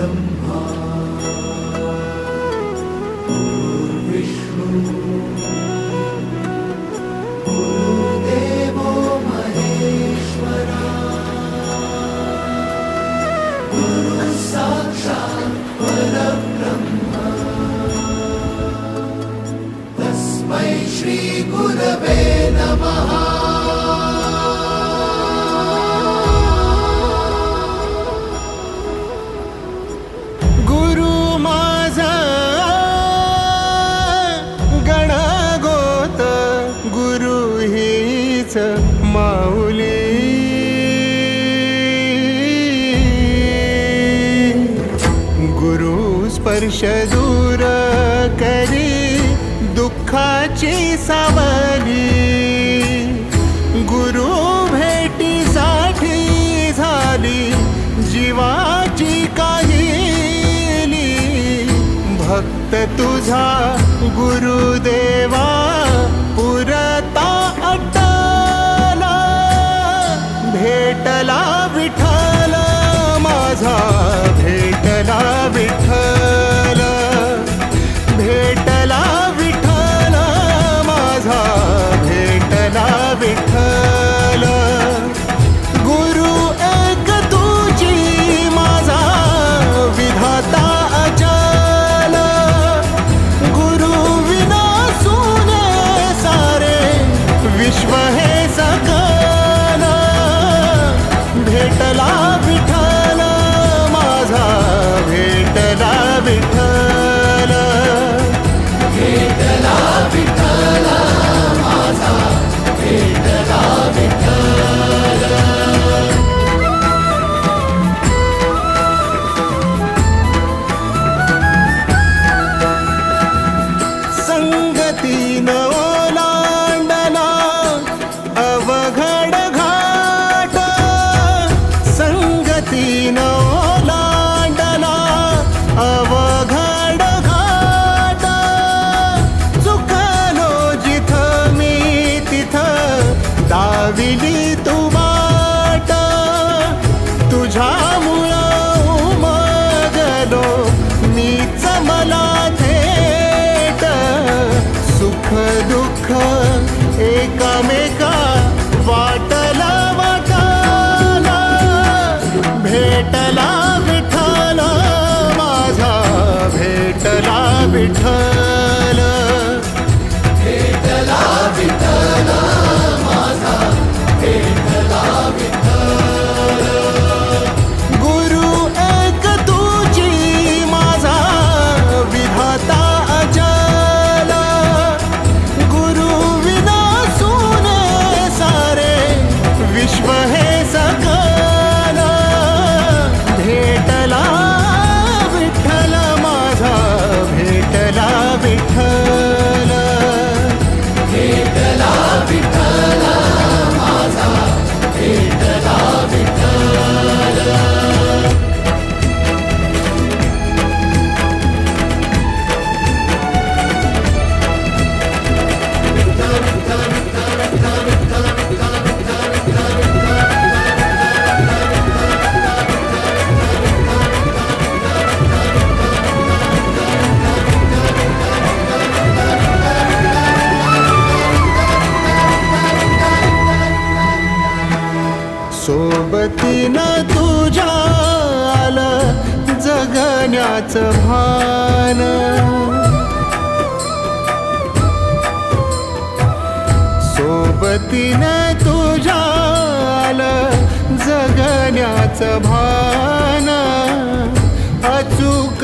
ब्रह्मा गुरुर्विष्णु गुरुर्देवो महेश्वरा गुरुः साक्षात् परब्रह्म तस्मै श्री गुरवे नमः। माऊली गुरु स्पर्श दूर करी दुःखाची सावली गुरु भेटीसाठी झाली जीवाची काहिली भक्त तुझा गुरुदेवा पुरता भेटला विठ्ठल माझा भेटला विठ्ठल भेटला विठ्ठल माझा भेटला विठ्ठल गुरु एक तुझी माझा विधाता अचल गुरु विना सुने सारे विश्व हे सकल भेटला विठ्ठल माझा भेटला विठ्ठल भेटला विठ्ठल माझा भेटला विठ्ठल। संगतीन ओलांडला अवघड घाट संगतीन ओलांडला अवघड घाट चुकलो जिथं मी तिथं दाविली तू वाट तुझ्यामुळं उमगलो मीच मला थेट सुख दुःख एकामेका वाटला वाटाला भेटला विठ्ठल माझा भेटला विठ्ठल भेटला विठ्ठल माझा भेटला विठ्ठल गुरु एक तुझी माझा विधाता अचल गुरु विना सुने सारे विश्व हे सकल भेटला विठ्ठल माझा भेटला विठ्ठल भेटला विठ्ठल माझा भेटला विठ्ठल। सोबतीनं तुझ्या आलं जगण्याचं भान सोबतीनं तुझ्या आलं जगण्याचं भान अचूक